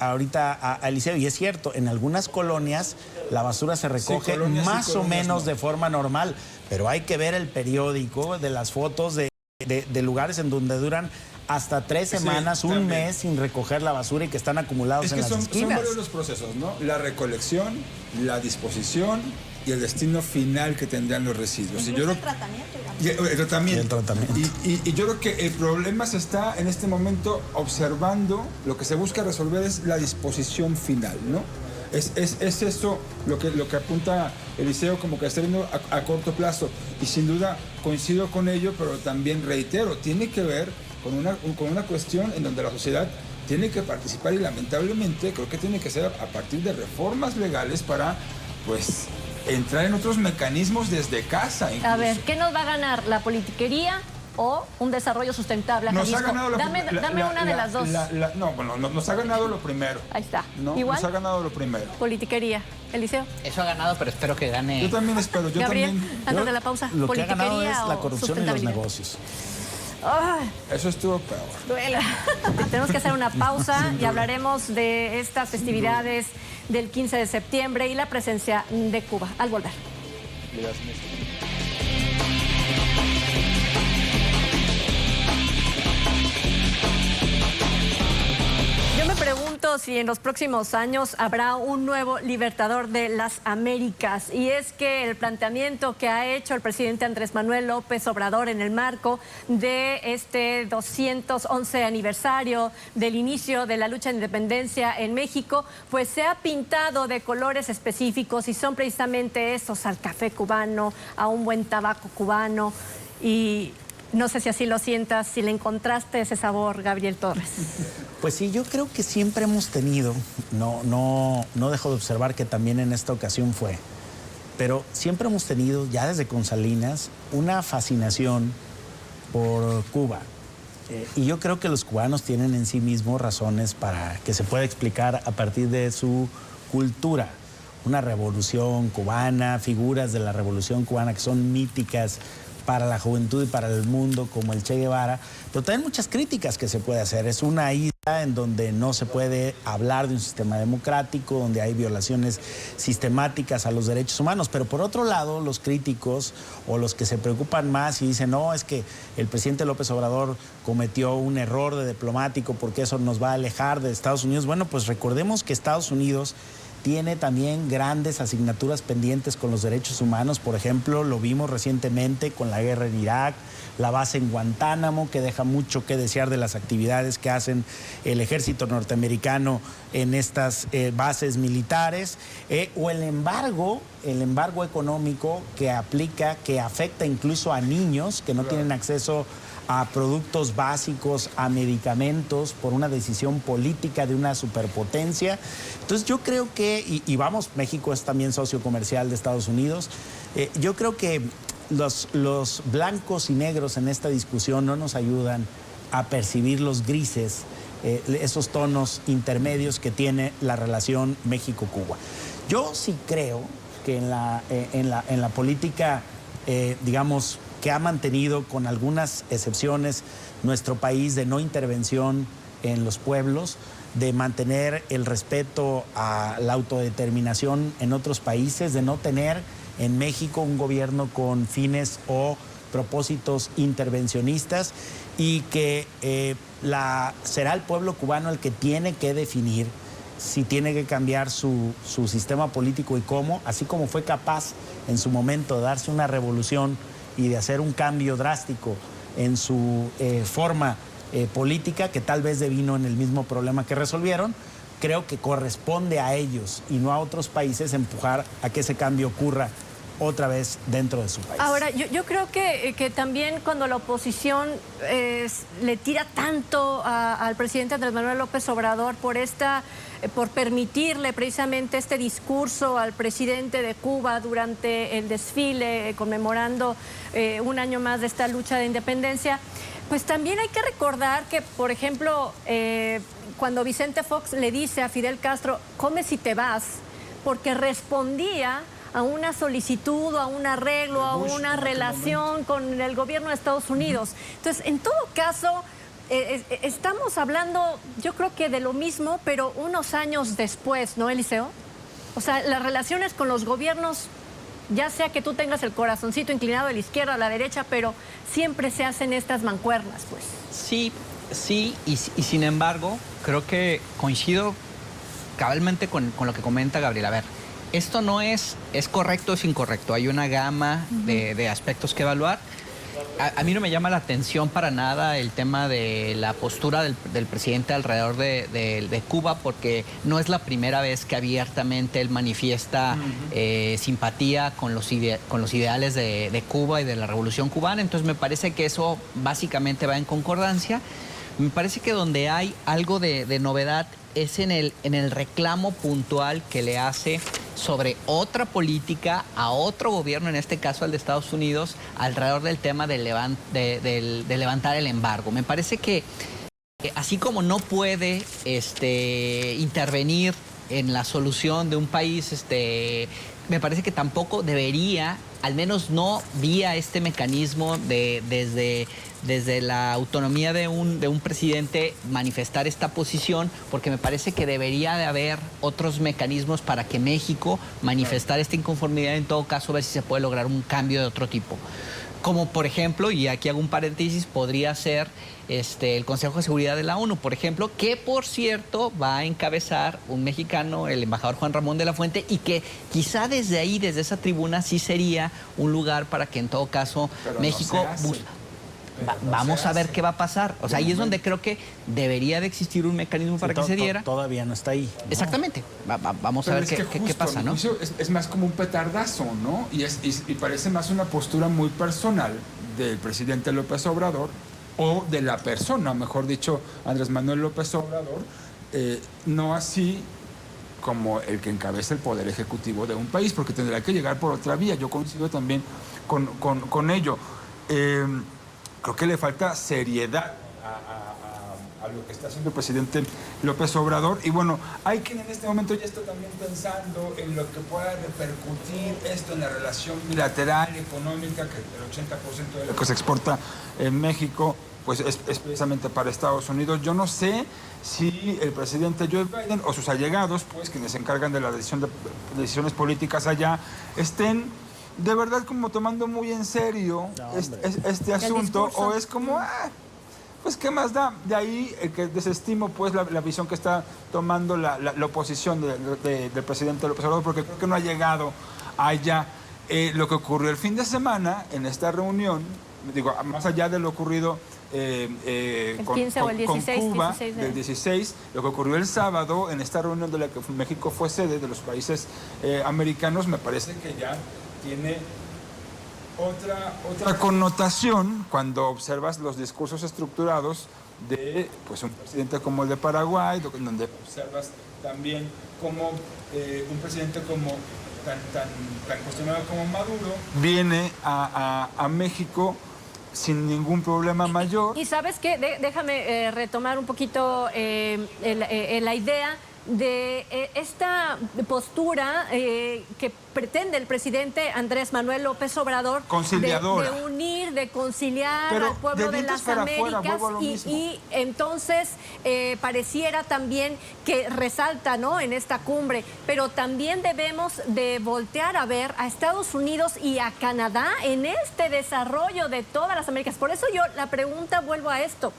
ahorita a Eliseo, y es cierto, en algunas colonias la basura se recoge más o menos de forma normal, pero hay que ver el periódico de las fotos de lugares en donde duran hasta 3 semanas, un mes sin recoger la basura y que están acumulados en las esquinas. Son varios los procesos, ¿no? La recolección, la disposición y el destino final que tendrán los residuos. Y yo creo, el tratamiento, digamos. el tratamiento. El tratamiento. Y yo creo que el problema se está en este momento observando, lo que se busca resolver es la disposición final, ¿no? Es eso lo que apunta Eliseo, como que está viendo a corto plazo. Y sin duda coincido con ello, pero también reitero, tiene que ver con una cuestión en donde la sociedad tiene que participar, y lamentablemente creo que tiene que ser a partir de reformas legales para, pues, entrar en otros mecanismos desde casa. Incluso. A ver, ¿qué nos va a ganar? ¿La politiquería o un desarrollo sustentable? Nos ha Jalisco? ganado Dame una de las dos. Nos ha ganado lo primero. Ahí está. ¿No? ¿Igual? Nos ha ganado lo primero. Politiquería. Eliseo. Eso ha ganado, pero espero que gane. Yo también espero, Gabriel, también. antes de la pausa. Lo que ha ganado ¿Politiquería es la o corrupción y los sustentabilidad? negocios. Ay, Eso estuvo peor. duela. Tenemos que hacer una pausa y hablaremos de estas festividades del 15 de septiembre y la presencia de Cuba al volver. Yo me pregunto si en los próximos años habrá un nuevo libertador de las Américas. Y es que el planteamiento que ha hecho el presidente Andrés Manuel López Obrador en el marco de este 211 aniversario del inicio de la lucha de independencia en México, pues se ha pintado de colores específicos, y son precisamente esos: al café cubano, a un buen tabaco cubano. Y no sé si así lo sientas, si le encontraste ese sabor, Gabriel Torres. Pues sí, yo creo que siempre hemos tenido, no dejo de observar que también en esta ocasión fue, pero siempre hemos tenido, ya desde con Salinas, una fascinación por Cuba. Y yo creo que los cubanos tienen en sí mismos razones para que se pueda explicar a partir de su cultura. Una revolución cubana, figuras de la revolución cubana que son míticas para la juventud y para el mundo, como el Che Guevara, pero también muchas críticas que se puede hacer. Es una isla en donde no se puede hablar de un sistema democrático, donde hay violaciones sistemáticas a los derechos humanos, pero por otro lado, los críticos o los que se preocupan más y dicen, no, es que el presidente López Obrador cometió un error de diplomático porque eso nos va a alejar de Estados Unidos. Bueno, pues recordemos que Estados Unidos tiene también grandes asignaturas pendientes con los derechos humanos. Por ejemplo, lo vimos recientemente con la guerra en Irak, la base en Guantánamo, que deja mucho que desear de las actividades que hacen el ejército norteamericano en estas bases militares, o el embargo económico que aplica, que afecta incluso a niños que no tienen acceso a productos básicos, a medicamentos, por una decisión política de una superpotencia. Entonces yo creo que, y vamos, México es también socio comercial de Estados Unidos, yo creo que los blancos y negros en esta discusión no nos ayudan a percibir los grises, esos tonos intermedios que tiene la relación México-Cuba. Yo sí creo que en la política, digamos, que ha mantenido, con algunas excepciones, nuestro país de no intervención en los pueblos, de mantener el respeto a la autodeterminación en otros países, de no tener en México un gobierno con fines o propósitos intervencionistas, y que será el pueblo cubano el que tiene que definir si tiene que cambiar su sistema político y cómo, así como fue capaz en su momento de darse una revolución y de hacer un cambio drástico en su forma política, que tal vez devino en el mismo problema que resolvieron. Creo que corresponde a ellos y no a otros países empujar a que ese cambio ocurra otra vez dentro de su país. Ahora, yo creo que también cuando la oposición le tira tanto al presidente Andrés Manuel López Obrador por permitirle precisamente este discurso al presidente de Cuba durante el desfile conmemorando un año más de esta lucha de independencia, pues también hay que recordar que, por ejemplo, cuando Vicente Fox le dice a Fidel Castro, come si te vas, porque respondía a una solicitud, a un arreglo, a una relación con el gobierno de Estados Unidos. Entonces, en todo caso, estamos hablando, yo creo que de lo mismo, pero unos años después, ¿no, Eliseo? O sea, las relaciones con los gobiernos, ya sea que tú tengas el corazoncito inclinado a la izquierda o a la derecha, pero siempre se hacen estas mancuernas, pues. Sí, y sin embargo, creo que coincido cabalmente con lo que comenta Gabriel. A ver, esto no es correcto o es incorrecto. Hay una gama de aspectos que evaluar. A mí no me llama la atención para nada el tema de la postura del presidente alrededor de Cuba, porque no es la primera vez que abiertamente él manifiesta simpatía con los ideales de Cuba y de la Revolución Cubana. Entonces me parece que eso básicamente va en concordancia. Me parece que donde hay algo de novedad es en el reclamo puntual que le hace sobre otra política a otro gobierno, en este caso al de Estados Unidos, alrededor del tema de levantar el embargo. Me parece que así como no puede intervenir en la solución de un país, me parece que tampoco debería, al menos no vía este mecanismo desde la autonomía de un presidente, manifestar esta posición, porque me parece que debería de haber otros mecanismos para que México manifestara esta inconformidad, en todo caso ver si se puede lograr un cambio de otro tipo. Como por ejemplo, y aquí hago un paréntesis, podría ser el Consejo de Seguridad de la ONU, por ejemplo, que por cierto va a encabezar un mexicano, el embajador Juan Ramón de la Fuente, y que quizá desde ahí, desde esa tribuna, sí sería un lugar para que en todo caso pero México vamos a ver qué va a pasar. O sea, ahí es donde creo que debería de existir un mecanismo para que se diera. Todavía no está ahí, ¿no? Exactamente. Vamos a ver qué pasa, ¿no? Es más como un petardazo, ¿no? Y parece más una postura muy personal del presidente López Obrador, o de la persona, mejor dicho, Andrés Manuel López Obrador, no así como el que encabeza el poder ejecutivo de un país, porque tendrá que llegar por otra vía. Yo coincido también con ello. Creo que le falta seriedad a lo que está haciendo el presidente López Obrador. Y bueno, hay quien en este momento ya está también pensando en lo que pueda repercutir esto en la relación bilateral económica, que el 80% de lo que se exporta en México pues es precisamente para Estados Unidos. Yo no sé si el presidente Joe Biden o sus allegados, pues quienes se encargan de la decisiones políticas allá, estén de verdad como tomando muy en serio este asunto, o es como, pues qué más da. De ahí que desestimo pues la visión que está tomando la oposición del presidente López Obrador, porque creo que no ha llegado allá. Lo que ocurrió el fin de semana en esta reunión, digo, más allá de lo ocurrido el 15 o el 16, con Cuba, 16 del 16, lo que ocurrió el sábado en esta reunión de la que México fue sede, de los países americanos, me parece que ya tiene otra connotación cuando observas los discursos estructurados de pues un presidente como el de Paraguay, donde observas también como un presidente como tan cuestionado como Maduro viene a México sin ningún problema mayor. Y ¿sabes qué? Déjame retomar un poquito la idea de esta postura que pretende el presidente Andrés Manuel López Obrador, conciliadora, de unir, de conciliar pero al pueblo de las Américas, y entonces pareciera también que resalta, ¿no?, en esta cumbre, pero también debemos de voltear a ver a Estados Unidos y a Canadá en este desarrollo de todas las Américas. Por eso yo la pregunta, vuelvo a esto.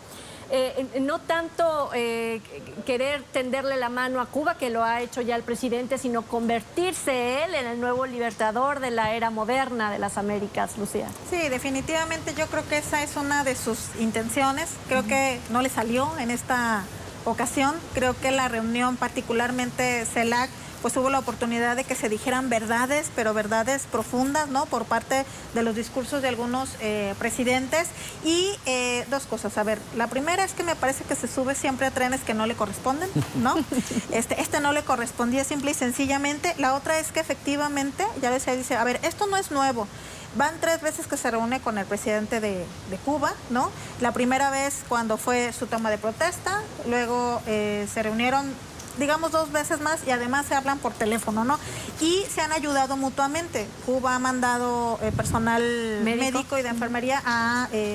No tanto querer tenderle la mano a Cuba, que lo ha hecho ya el presidente, sino convertirse él en el nuevo libertador de la era moderna de las Américas, Lucía. Sí, definitivamente yo creo que esa es una de sus intenciones. Creo que no le salió en esta ocasión. Creo que la reunión, particularmente CELAC, pues hubo la oportunidad de que se dijeran verdades, pero verdades profundas, ¿no?, por parte de los discursos de algunos presidentes. Y dos cosas. A ver, la primera es que me parece que se sube siempre a trenes que no le corresponden, ¿no? Este no le correspondía simple y sencillamente. La otra es que efectivamente, ya ves, dice, a ver, esto no es nuevo. Van 3 veces que se reúne con el presidente de Cuba, ¿no? La primera vez cuando fue su toma de protesta, luego se reunieron, digamos, 2 veces más, y además se hablan por teléfono, ¿no? Y se han ayudado mutuamente. Cuba ha mandado personal médico y de enfermería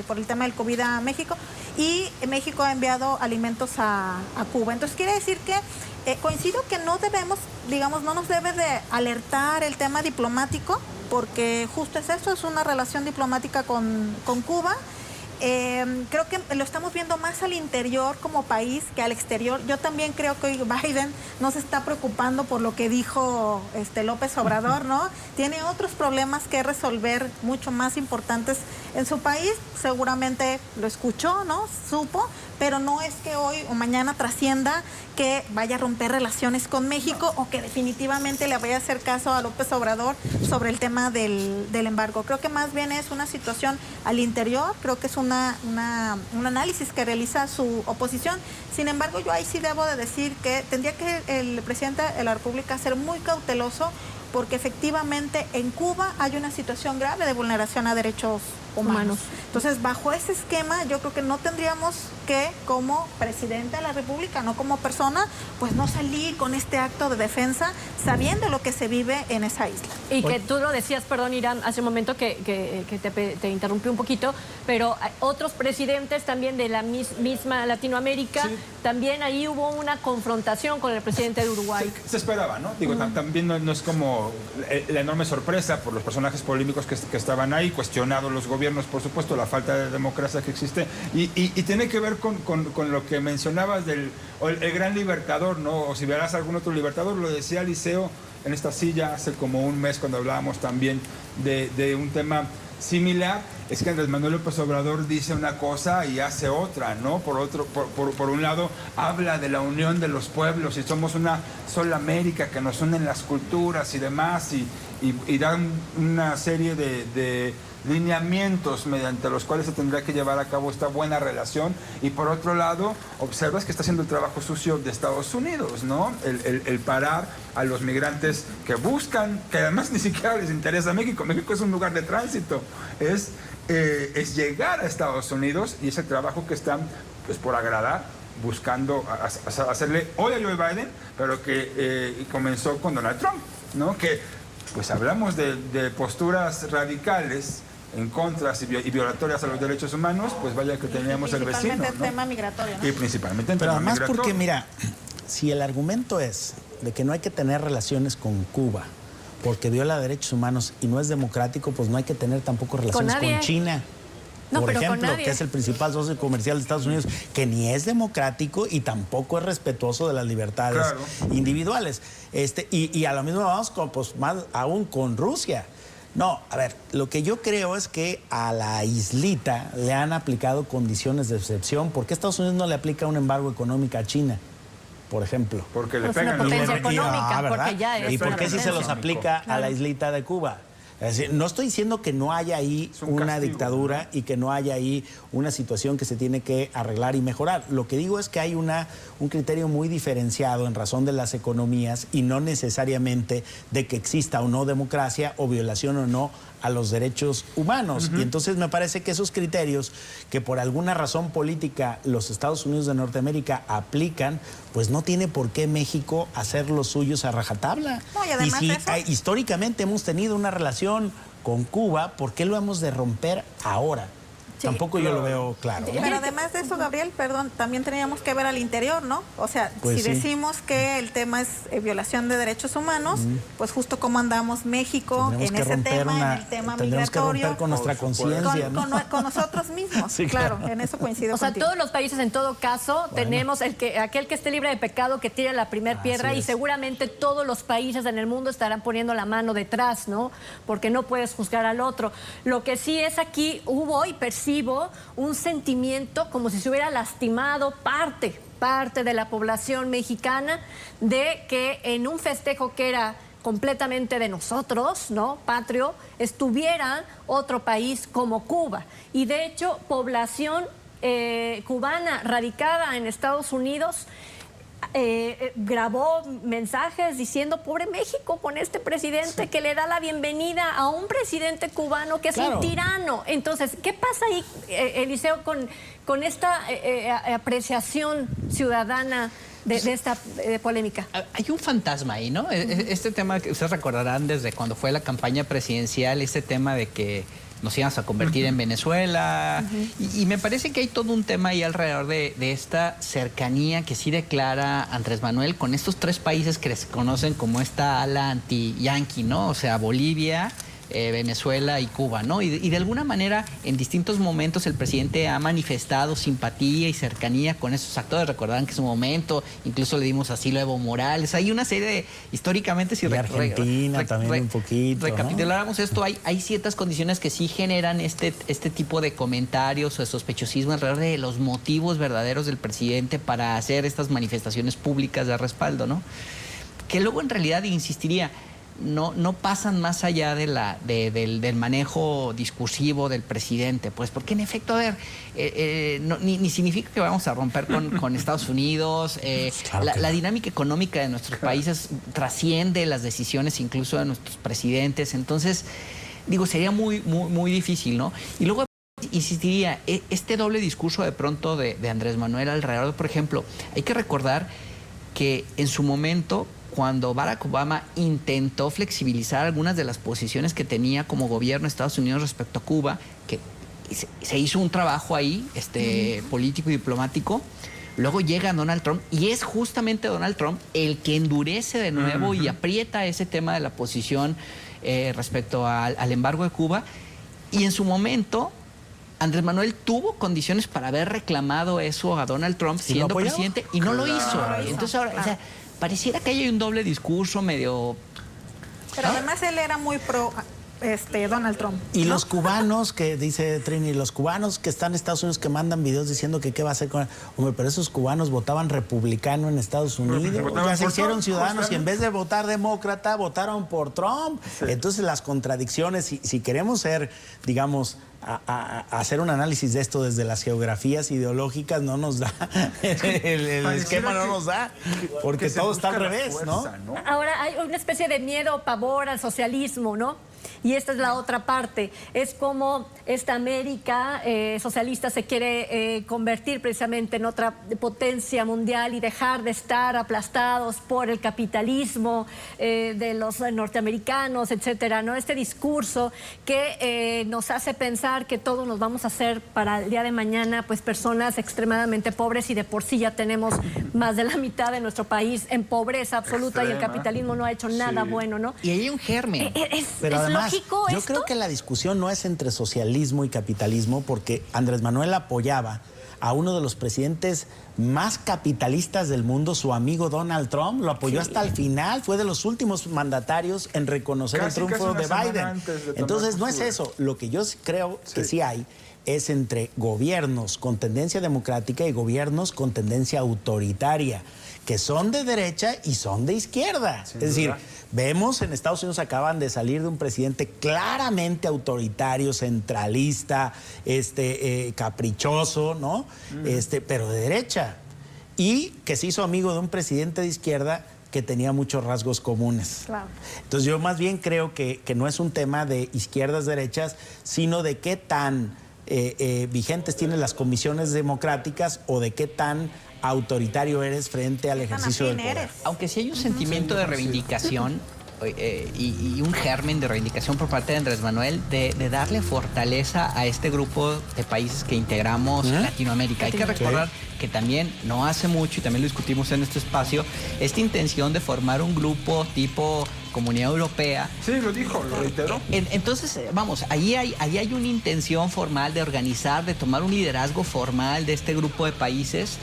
por el tema del COVID a México, y México ha enviado alimentos a Cuba. Entonces quiere decir que coincido que no debemos, digamos, no nos debe de alertar el tema diplomático, porque justo es esto, es una relación diplomática con Cuba. creo que lo estamos viendo más al interior como país que al exterior. Yo también creo que hoy Biden no se está preocupando por lo que dijo López Obrador, ¿no? Tiene otros problemas que resolver mucho más importantes en su país. Seguramente lo escuchó, ¿no? Supo, pero no es que hoy o mañana trascienda que vaya a romper relaciones con México o que definitivamente le vaya a hacer caso a López Obrador sobre el tema del embargo. Creo que más bien es una situación al interior, creo que es un análisis que realiza su oposición. Sin embargo, yo ahí sí debo de decir que tendría que el presidente de la República ser muy cauteloso, porque efectivamente en Cuba hay una situación grave de vulneración a derechos humanos. Entonces, bajo ese esquema, yo creo que no tendríamos que, como presidente de la República, no como persona, pues no salir con este acto de defensa sabiendo lo que se vive en esa isla. Y que tú lo decías, perdón, Irán, hace un momento que te interrumpí un poquito, pero otros presidentes también de la misma Latinoamérica, sí, también ahí hubo una confrontación con el presidente de Uruguay. Se esperaba, ¿no? Digo, también no es como la enorme sorpresa por los personajes polémicos que estaban ahí, cuestionados los gobiernos, por supuesto, la falta de democracia que existe, y tiene que ver con lo que mencionabas del el gran libertador, ¿no? O si verás algún otro libertador, lo decía Liceo en esta silla hace como un mes cuando hablábamos también de un tema similar. Es que Andrés Manuel López Obrador dice una cosa y hace otra, ¿no? Por un lado, habla de la unión de los pueblos y somos una sola América que nos unen las culturas y demás, y dan una serie de lineamientos mediante los cuales se tendrá que llevar a cabo esta buena relación, y por otro lado observas que está haciendo el trabajo sucio de Estados Unidos, ¿no? El parar a los migrantes que buscan, que además ni siquiera les interesa México. México es un lugar de tránsito, es llegar a Estados Unidos, y ese trabajo que están pues por agradar, buscando hacerle hoy a Joe Biden, pero que comenzó con Donald Trump, ¿no? Que pues hablamos de posturas radicales en contra y violatorias a los derechos humanos, pues vaya que teníamos el vecino, ¿no? Principalmente el tema migratorio, ¿no? Y principalmente el Pero tema además migratorio. porque, mira, si el argumento es de que no hay que tener relaciones con Cuba porque viola derechos humanos y no es democrático, pues no hay que tener tampoco relaciones con China. No, por ejemplo, que es el principal socio comercial de Estados Unidos, que ni es democrático y tampoco es respetuoso de las libertades individuales. Y a lo mismo vamos con, pues, más aún con Rusia. No, a ver, lo que yo creo es que a la islita le han aplicado condiciones de excepción. ¿Por qué Estados Unidos no le aplica un embargo económico a China, por ejemplo? Porque le Pues pegan. una potencia económica, porque ya es ¿Y por una qué si se los aplica a la islita de Cuba? Es decir, no estoy diciendo que no haya ahí una dictadura, ¿no? Y que no haya ahí una situación que se tiene que arreglar y mejorar. Lo que digo es que hay un criterio muy diferenciado en razón de las economías y no necesariamente de que exista o no democracia o violación o no a los derechos humanos. Y entonces me parece que esos criterios que por alguna razón política los Estados Unidos de Norteamérica aplican, pues no tiene por qué México hacer los suyos a rajatabla. No, y además si históricamente hemos tenido una relación con Cuba, ¿por qué lo hemos de romper ahora? Sí, tampoco yo lo veo claro, ¿no? Pero además de eso, Gabriel, perdón, también teníamos que ver al interior, ¿no? O sea, pues si decimos que el tema es violación de derechos humanos, pues justo como andamos México en ese tema, en el tema migratorio. Que romper con nuestra conciencia, ¿no? Con nosotros mismos, sí, claro, en eso coincido. O sea, todos los países en todo caso tenemos aquel que esté libre de pecado que tire la primer piedra, y seguramente todos los países en el mundo estarán poniendo la mano detrás, ¿no? Porque no puedes juzgar al otro. Lo que sí es aquí hubo y percibo un sentimiento como si se hubiera lastimado parte de la población mexicana, de que en un festejo que era completamente de nosotros, ¿no? Patrio, estuviera otro país como Cuba. Y de hecho, población cubana radicada en Estados Unidos grabó mensajes diciendo pobre México con este presidente que le da la bienvenida a un presidente cubano que es un tirano. Entonces, ¿qué pasa ahí, Eliseo, con esta apreciación ciudadana de esta polémica? Hay un fantasma ahí, ¿no? Este tema que ustedes recordarán desde cuando fue la campaña presidencial, este tema de que nos íbamos a convertir en Venezuela, y me parece que hay todo un tema ahí alrededor de esta cercanía que sí declara Andrés Manuel con estos tres países que se conocen como esta ala anti-yanqui, ¿no? O sea, Bolivia, Venezuela y Cuba, ¿no? Y de alguna manera, en distintos momentos, el presidente ha manifestado simpatía y cercanía con esos actores. Recordarán que en su momento incluso le dimos asilo a Evo Morales. Hay una serie de, históricamente, si Argentina también un poquito, recapituláramos esto, hay ciertas condiciones que sí generan este tipo de comentarios o de sospechosismo alrededor de los motivos verdaderos del presidente para hacer estas manifestaciones públicas de respaldo, ¿no? Que luego, en realidad, insistiría, no pasan más allá del manejo discursivo del presidente, pues porque en efecto, a ver, ni significa que vamos a romper con Estados Unidos, claro la dinámica económica de nuestros países trasciende las decisiones incluso de nuestros presidentes, entonces, digo, sería muy difícil, ¿no? Y luego insistiría, este doble discurso de pronto de Andrés Manuel alrededor, por ejemplo, hay que recordar que en su momento, cuando Barack Obama intentó flexibilizar algunas de las posiciones que tenía como gobierno de Estados Unidos respecto a Cuba, que se hizo un trabajo ahí, político y diplomático, luego llega Donald Trump y es justamente Donald Trump el que endurece de nuevo y aprieta ese tema de la posición respecto al embargo de Cuba, y en su momento Andrés Manuel tuvo condiciones para haber reclamado eso a Donald Trump siendo presidente y no lo hizo. Entonces ahora, o sea, pareciera que hay un doble discurso medio... Pero además él era muy pro Donald Trump, ¿no? Y los cubanos, que dice Trini, los cubanos que están en Estados Unidos que mandan videos diciendo que qué va a hacer con... Hombre, pero esos cubanos votaban republicano en Estados Unidos, ya se hicieron ciudadanos y en vez de votar demócrata, votaron por Trump. Sí. Entonces las contradicciones, si queremos ser, digamos... A hacer un análisis de esto desde las geografías ideológicas no nos da, el esquema no nos da, porque todo está al revés, fuerza, ¿no? Ahora hay una especie de miedo, pavor al socialismo, ¿no? Y esta es la otra parte, es como esta América socialista se quiere convertir precisamente en otra potencia mundial y dejar de estar aplastados por el capitalismo de los norteamericanos, etcétera, ¿no? Este discurso que nos hace pensar que todos nos vamos a hacer para el día de mañana pues personas extremadamente pobres, y de por sí ya tenemos más de la mitad de nuestro país en pobreza absoluta. Extrema. Y el capitalismo no ha hecho nada bueno, ¿no? Y hay un germen. Pero además, lógico yo esto. Creo que la discusión no es entre socialismo y capitalismo, porque Andrés Manuel apoyaba a uno de los presidentes más capitalistas del mundo, su amigo Donald Trump, lo apoyó hasta el final, fue de los últimos mandatarios en reconocer el triunfo de Biden. Entonces no es eso, lo que yo creo que sí hay es entre gobiernos con tendencia democrática y gobiernos con tendencia autoritaria, que son de derecha y son de izquierda. Es decir, vemos en Estados Unidos acaban de salir de un presidente claramente autoritario, centralista, caprichoso, ¿no? Pero de derecha. Y que se hizo amigo de un presidente de izquierda que tenía muchos rasgos comunes. Claro. Entonces yo más bien creo que no es un tema de izquierdas, derechas, sino de qué tan vigentes tienen las comisiones democráticas o de qué tan autoritario eres frente al ejercicio del poder. Aunque sí hay un sentimiento de reivindicación y un germen de reivindicación por parte de Andrés Manuel de darle fortaleza a este grupo de países que integramos Latinoamérica. Hay que recordar que también no hace mucho, y también lo discutimos en este espacio, esta intención de formar un grupo tipo Comunidad Europea. Sí, lo dijo, lo reiteró. Entonces, vamos, ahí hay una intención formal de organizar, de tomar un liderazgo formal de este grupo de países.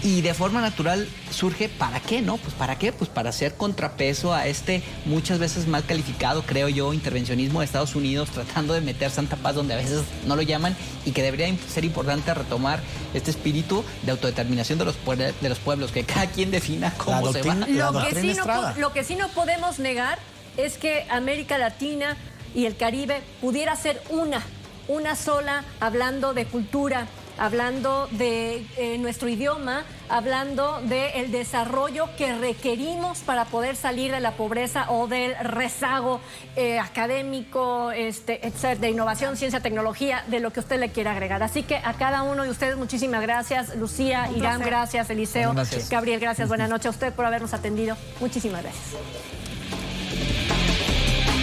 Y de forma natural surge, ¿para qué, no? Pues ¿para qué? Pues para hacer contrapeso a este muchas veces mal calificado, creo yo, intervencionismo de Estados Unidos, tratando de meter Santa Paz donde a veces no lo llaman, y que debería ser importante retomar este espíritu de autodeterminación de los pueblos, que cada quien defina cómo se va. Lo que sí no podemos negar es que América Latina y el Caribe pudiera ser una sola, hablando de cultura, hablando de nuestro idioma, hablando del desarrollo que requerimos para poder salir de la pobreza o del rezago académico, etcétera, de innovación, ciencia, tecnología, de lo que usted le quiera agregar. Así que a cada uno de ustedes muchísimas gracias. Lucía, Irán, gracias. Eliseo, gracias. Gabriel, gracias. Buenas noches a usted por habernos atendido. Muchísimas gracias.